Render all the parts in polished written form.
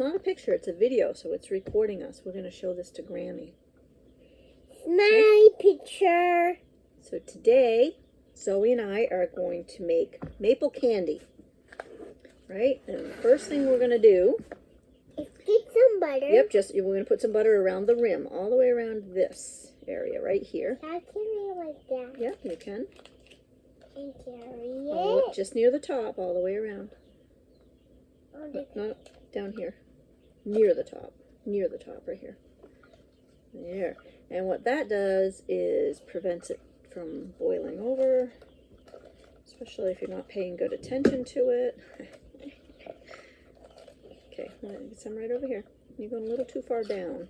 not a picture, it's a video, so it's recording us. We're going to show this to Granny. My picture. So today, Zoe and I are going to make maple candy. Right? And the first thing we're going to do... Get some butter. Yep, we're going to put some butter around the rim, all the way around this area right here. How can we like that? Yep, you can. And carry Oh, it. just near the top, all the way around. Not down here. Near the top. Near the top, right here. There. And what that does is prevents it from boiling over, especially if you're not paying good attention to it. Okay, I'm gonna get some right over here. You're going a little too far down.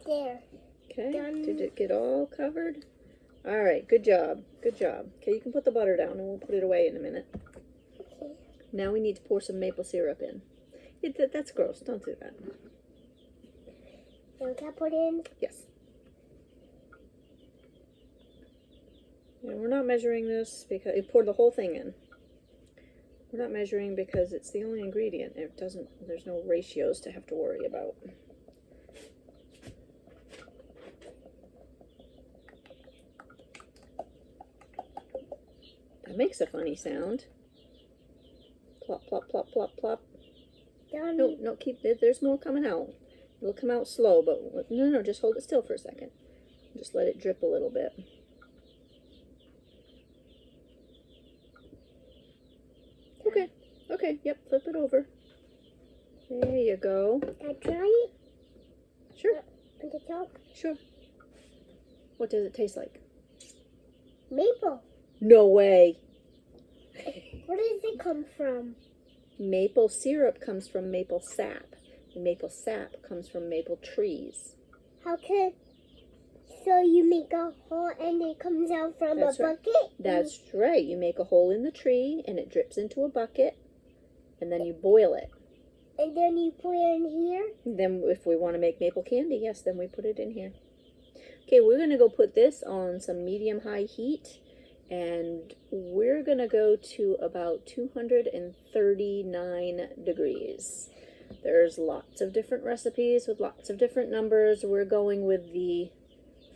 There. Okay, Done. did it get all covered? All right, good job. Good job. Okay, you can put the butter down and we'll put it away in a minute. Okay. Now we need to pour some maple syrup in. That's gross. Don't do that. Don't I put in? Yes. And we're not measuring this because you poured the whole thing in. We're not measuring because it's the only ingredient. It doesn't. There's no ratios to have to worry about. That makes a funny sound. Plop, plop, plop, plop, plop. Done. No, keep it. There's more coming out. It'll come out slow, but no, just hold it still for a second. Just let it drip a little bit. Okay, yep, flip it over. There you go. Can I try it? Sure. On the top? Sure. What does it taste like? Maple. No way. Where does it come from? Maple syrup comes from maple sap. And maple sap comes from maple trees. How can... So you make a hole and it comes out from That's a right. bucket? That's right. You make a hole in the tree and it drips into a bucket. And then you boil it. And then you put it in here? Then if we want to make maple candy, yes, then we put it in here. Okay, we're going to go put this on some medium-high heat. And we're going to go to about 239 degrees. There's lots of different recipes with lots of different numbers. We're going with the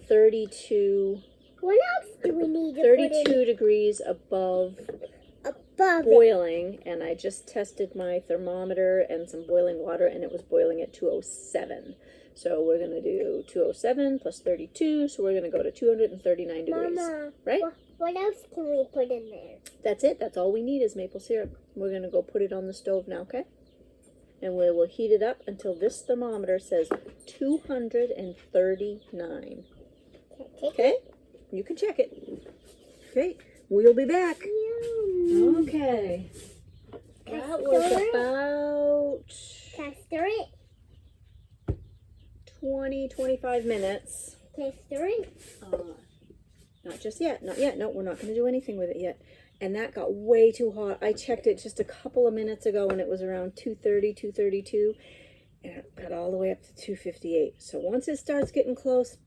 32... What else do we need to 32 put in? degrees above Above it. boiling, and I just tested my thermometer and some boiling water, and it was boiling at 207. So we're going to do 207 plus 32, so we're going to go to 239 degrees. Mama, right? What else can we put in there? That's it. That's all we need is maple syrup. We're going to go put it on the stove now, okay? And we will heat it up until this thermometer says 239. Okay? You can check it. Okay? We'll be back. Okay. That was about Can I stir it? 25 minutes. Can I stir it? Not just yet. Not yet. No, we're not going to do anything with it yet. And that got way too hot. I checked it just a couple of minutes ago and it was around 230, 232. And it got all the way up to 258. So once it starts getting close,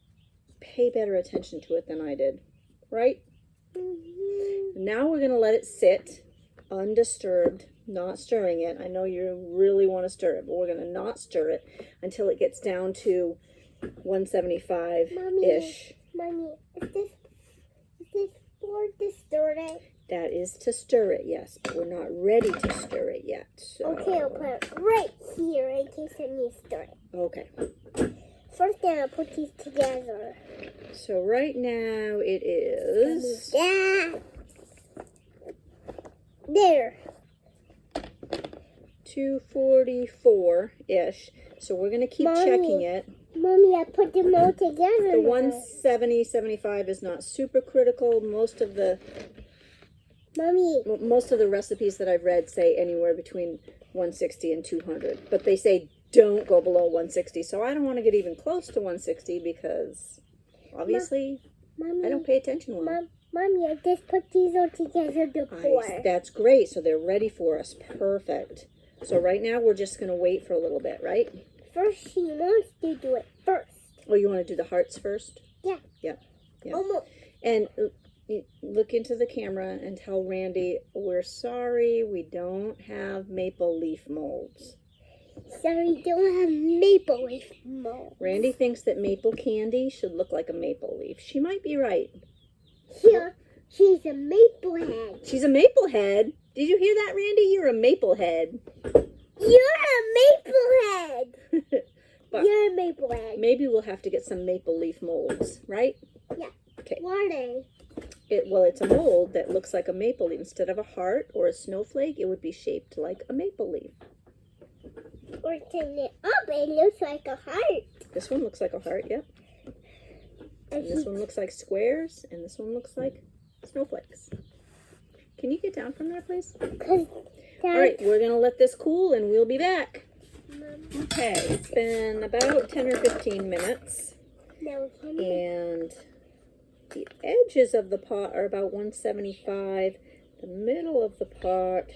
pay better attention to it than I did. Right? Mm-hmm. Now we're going to let it sit undisturbed, not stirring it. I know you really want to stir it, but we're going to not stir it until it gets down to 175-ish. Mommy, is this for to stir it? That is to stir it, yes, but we're not ready to stir it yet. So. Okay, I'll put it right here in case I need to stir it. Okay. First, then I'll put these together. So right now it is... Yeah. There. 244-ish. So we're going to keep checking it. Mommy, I put them all together. The 170, 75 is not super critical. Most of the recipes that I've read say anywhere between 160 and 200. But they say don't go below 160. So I don't want to get even close to 160 because obviously I don't pay attention well. Mommy, I just put these all together to pour. That's great. So they're ready for us. Perfect. So right now we're just going to wait for a little bit, right? First, she wants to do it first. Oh, you want to do the hearts first? Yeah. Yeah. Yeah. Almost. And look into the camera and tell Randy, we're sorry, we don't have maple leaf molds. So we don't have maple leaf mold. Randy thinks that maple candy should look like a maple leaf. She might be right. Here, she's a maple head. She's a maple head. Did you hear that, Randy? You're a maple head. You're a maple head. But You're a maple head. maybe we'll have to get some maple leaf molds, right? Yeah. Okay. What are they? Well, it's a mold that looks like a maple leaf. Instead of a heart or a snowflake, it would be shaped like a maple leaf. Or turn it up, it looks like a heart. This one looks like a heart, yep. And this one looks like squares, and this one looks like snowflakes. Can you get down from there, please? All right, we're going to let this cool, and we'll be back. Okay, it's been about 10 or 15 minutes, and the edges of the pot are about 175. The middle of the pot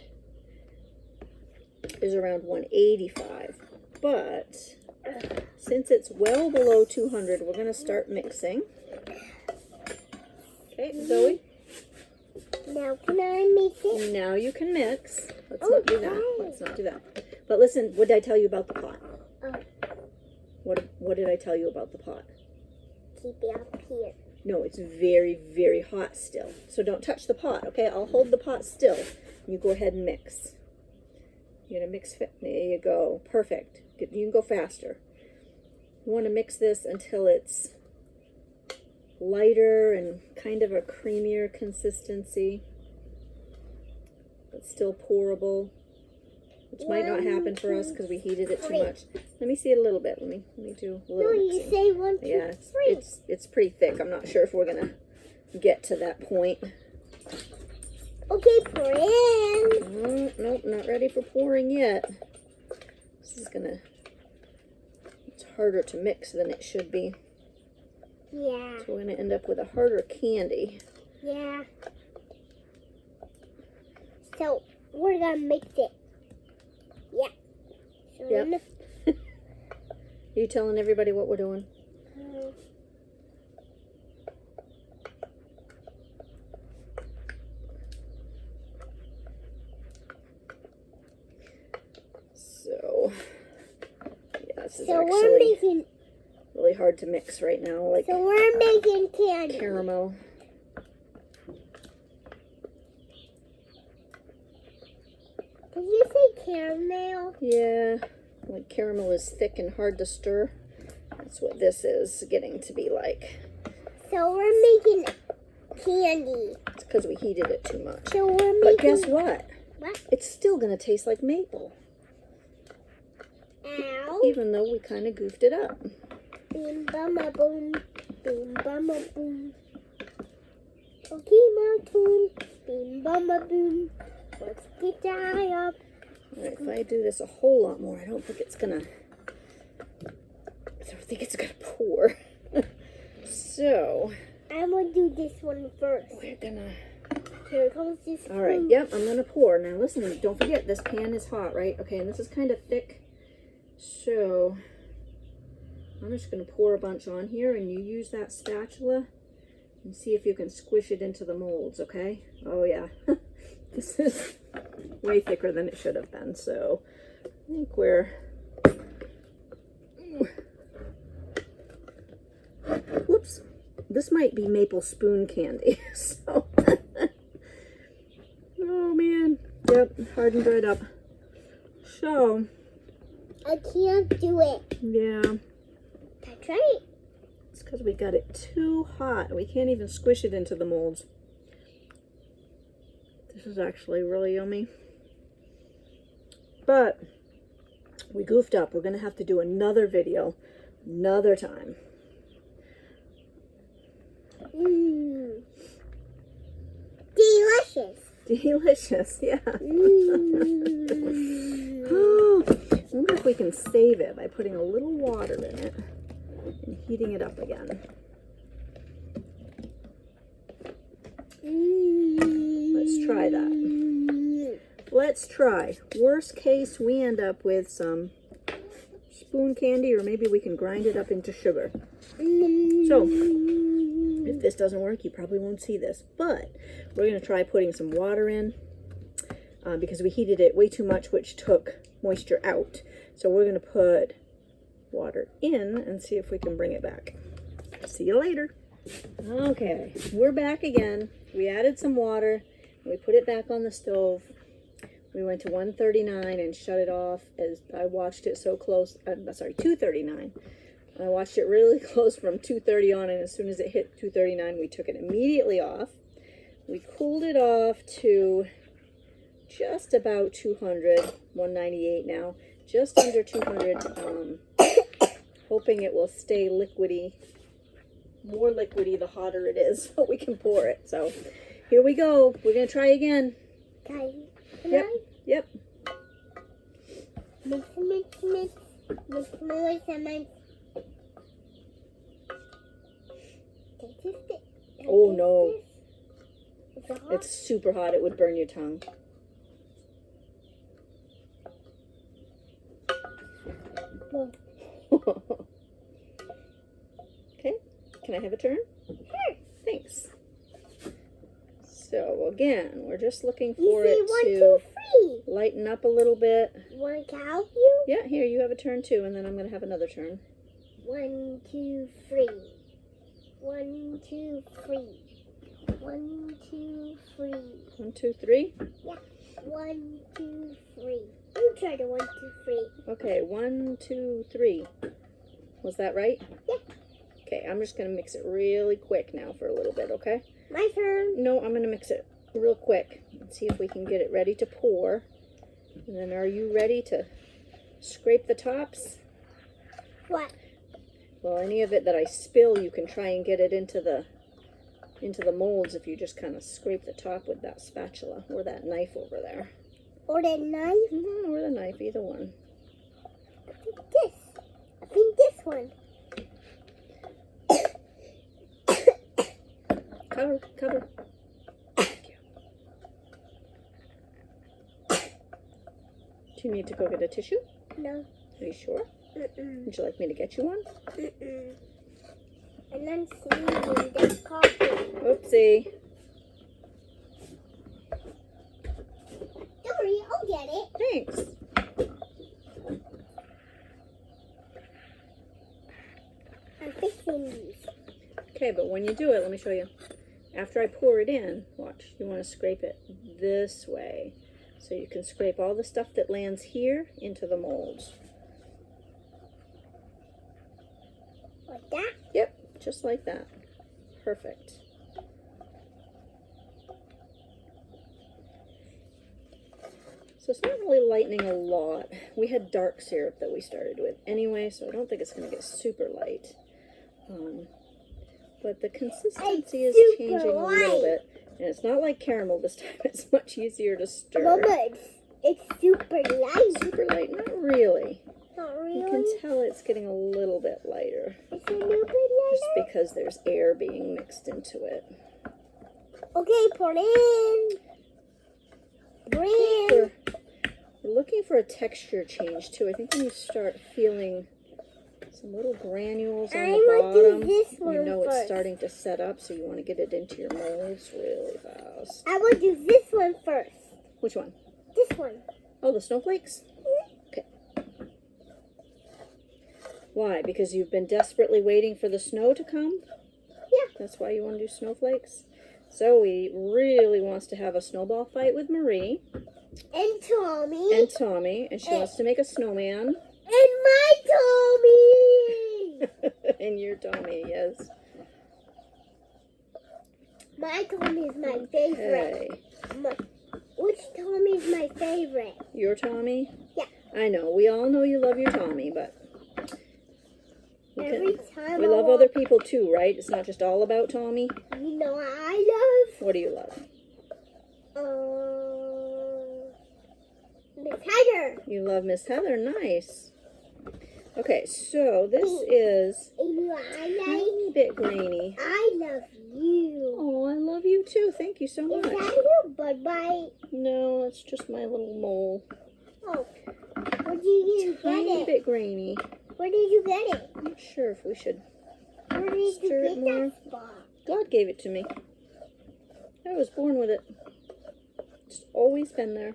is around 185. But since it's well below 200, we're going to start mixing. Okay, Zoe? Now can I mix it? Now you can mix. Let's not do that. Let's not do that. But listen, what did I tell you about the pot? What did I tell you about the pot? Keep it up here. No, it's very, very hot still. So don't touch the pot, okay? I'll hold the pot still. You go ahead and mix. You're going to mix. There you go. Perfect. You can go faster. You want to mix this until it's lighter and kind of a creamier consistency, but still pourable, which might not happen for us because we heated it too much. Let me see it a little bit. Let me do a little No, mixing. you say 1, 2, Yeah, 3. it's pretty thick. I'm not sure if we're gonna get to that point. Okay, pour in. Nope, not ready for pouring yet. This is gonna. It's harder to mix than it should be. Yeah. So we're gonna end up with a harder candy. Yeah. So we're gonna mix it. Yeah. So Yep. Are you telling everybody what we're doing? So, yeah, this is So we're actually making. really hard to mix right now, like So we're making candy. caramel. Did you say caramel? Yeah, like caramel is thick and hard to stir. That's what this is getting to be like. So we're making candy. It's because we heated it too much. So we're But making. guess what? What? It's still going to taste like maple, Ow. even though we kind of goofed it up. Boom, bama, boom. Boom, bama, boom. Okay, my tune. Boom, bama, boom. Let's get that up. All right, if I do this a whole lot more, I don't think it's gonna pour. So I'm gonna do this one first. we're gonna. Here comes this. All right, yep, I'm gonna pour. Now listen, don't forget this pan is hot, right? Okay, and this is kind of thick, so I'm just gonna pour a bunch on here, and you use that spatula and see if you can squish it into the molds. Okay? Oh yeah, this is way thicker than it should have been. So I think we're. Whoops. This might be maple spoon candy. So, oh man. Yep, hardened right up. So, I can't do it. yeah. That's right. It's because we got it too hot. We can't even squish it into the molds. This is actually really yummy. But, we goofed up. We're going to have to do another video another time. Mmm. Delicious. Delicious, yeah. Mmm. Oh, I wonder if we can save it by putting a little water in it and heating it up again. Let's try that. Let's try. Worst case, we end up with some spoon candy, or maybe we can grind it up into sugar. So, if this doesn't work, you probably won't see this, but we're going to try putting some water in because we heated it way too much, which took moisture out. So we're going to put water in and see if we can bring it back. See you later. Okay, we're back again. We added some water. We put it back on the stove. We went to 139 and shut it off as I watched it so close. 239. I watched it really close from 230 on, and as soon as it hit 239, we took it immediately off. We cooled it off to just about 200, 198 now, just under 200, hoping it will stay liquidy, more liquidy the hotter it is, so we can pour it. So here we go. We're going to try again. Yep, yep. Mix. Oh no. It's super hot. It would burn your tongue. Okay, can I have a turn? Sure. Thanks. So again, we're just looking for You it see, 1, to 2, 3. lighten up a little bit. One cow you? Yeah, here, you have a turn too, and then I'm going to have another turn. 1, 2, 3. 1, 2, 3. 1, 2, 3. 1, 2, 3. Yeah. 1, 2, 3. You try the 1, 2, 3. Okay, 1, 2, 3. Was that right? Yeah. Okay, I'm just going to mix it really quick now for a little bit, okay? My turn. No, I'm going to mix it real quick and see if we can get it ready to pour. And then are you ready to scrape the tops? What? Well, any of it that I spill, you can try and get it into the molds if you just kind of scrape the top with that spatula or that knife over there. Or the knife? Mm-hmm, or the knife, either one. I think this one. Cover. Thank you. Do you need to go get a tissue? No. Are you sure? Mm-mm. Would you like me to get you one? Mm-mm. And then sneezing, that's coughing. Oopsie. Don't worry, I'll get it. Thanks. I'm fixing these. Okay, but when you do it, let me show you. After I pour it in, watch, you want to scrape it this way. So you can scrape all the stuff that lands here into the molds. Like that? Yep, just like that. Perfect. So it's not really lightening a lot. We had dark syrup that we started with anyway, so I don't think it's going to get super light. But the consistency is changing a little bit. And it's not like caramel this time. It's much easier to stir. Mama, it's super light. Super light? Not really. Not You really. can tell it's getting a little bit lighter. It's a little bit lighter. Just because there's air being mixed into it. Okay, pour it in. Bring. We're looking for a texture change too. I think when you start feeling some little granules on the bottom, you know it's starting to set up, so you want to get it into your molds really fast. I will do this one first. Which one? This one. Oh, the snowflakes? Okay. Why? Because you've been desperately waiting for the snow to come? Yeah. That's why you want to do snowflakes? Zoey really wants to have a snowball fight with Marie. And Tommy. And she wants to make a snowman. And my Tommy. And your Tommy, yes. My Tommy is my favorite. Okay. Which Tommy is my favorite? Your Tommy? Yeah. I know. We all know you love your Tommy, but Every time we love other people too, right? It's not just all about Tommy. You know what I love? What do you love? Miss Heather. You love Miss Heather. Nice. Okay, so this is a tiny bit grainy. I love you. Oh, I love you too. Thank you so much. Is that your butt bite? No, it's just my little mole. Oh, where did you get Tiny it? bit grainy. Where did you get it? I'm not sure if we should Where did you stir it get more. that spot? God gave it to me. I was born with it. It's always been there.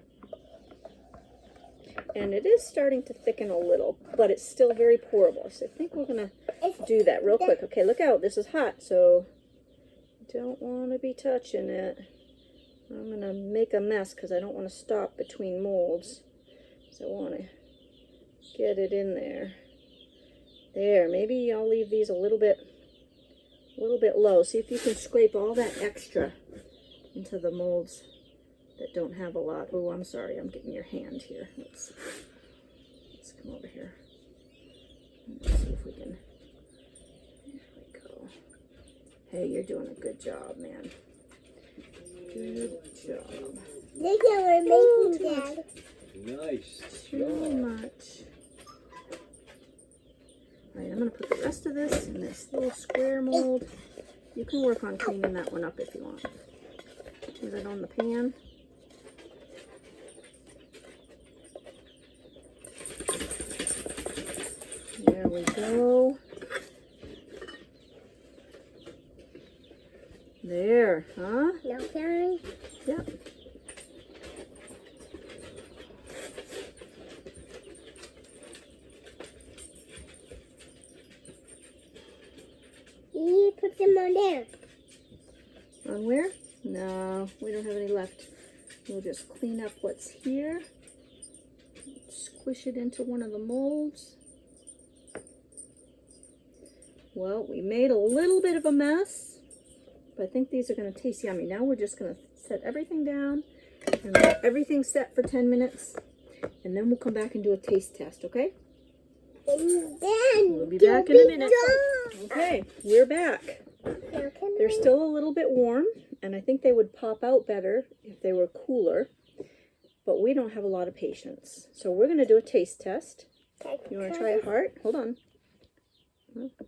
And it is starting to thicken a little, but it's still very pourable. So I think we're gonna do that real quick. Okay, look out, this is hot, so don't want to be touching it. I'm gonna make a mess because I don't want to stop between molds. So I want to get it in there. There, maybe I'll leave these a little bit low. See if you can scrape all that extra into the molds that don't have a lot. Oh, I'm sorry, I'm getting your hand here. Let's come over here. Let's see if we can. There we go. Hey, you're doing a good job, man. Good job. Look at we're making, Dad. Nice Too job. much. All right, I'm gonna put the rest of this in this little square mold. You can work on cleaning that one up if you want. Put it on the pan. There we go. There, huh? Okay. Yep. You put them on there. On where? No, we don't have any left. We'll just clean up what's here. Squish it into one of the molds. Well, we made a little bit of a mess, but I think these are going to taste yummy. Now we're just going to set everything down and let everything set for 10 minutes, and then we'll come back and do a taste test, okay? And then We'll be back in a minute. Okay, we're back. They're still a little bit warm, and I think they would pop out better if they were cooler, but we don't have a lot of patience. So we're going to do a taste test. You want to try a heart? Hold on.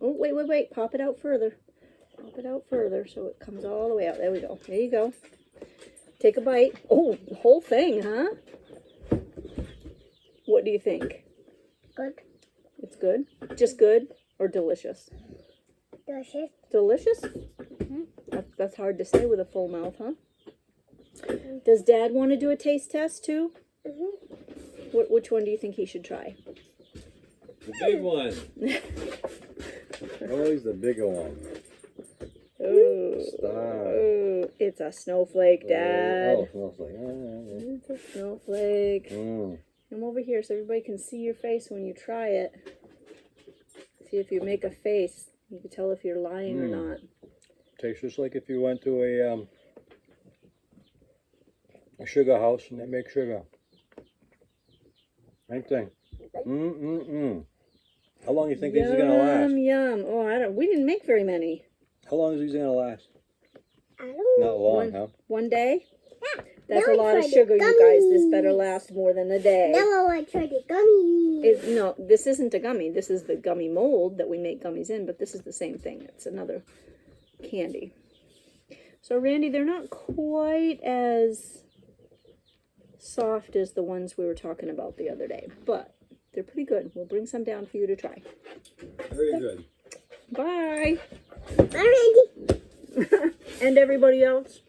Oh, wait. Pop it out further. Pop it out further so it comes all the way out. There we go. There you go. Take a bite. Oh, the whole thing, huh? What do you think? Good. It's good? Just good or delicious? Delicious. Delicious? That's hard to say with a full mouth, huh? Does Dad want to do a taste test too? Which one do you think he should try? The big one. Always the bigger one. Ooh, Stop. ooh, it's a snowflake, Dad. Oh, snowflake. It's a snowflake. Come over here so everybody can see your face when you try it. See if you make a face. You can tell if you're lying or not. Tastes just like if you went to a sugar house and they make sugar. Same thing. How long do you think these are gonna last? Yum. Oh, we didn't make very many. How long is these gonna last? I don't know. Not long, huh? One day? Yeah. That's Now a lot I of tried the sugar, you guys. This better gummies. last more than a day. Now I want to try the gummy. No, this isn't a gummy. This is the gummy mold that we make gummies in, but this is the same thing. It's another candy. So, Randy, they're not quite as soft as the ones we were talking about the other day, but they're pretty good. We'll bring some down for you to try. Very good. Bye. Bye, Randy. And everybody else.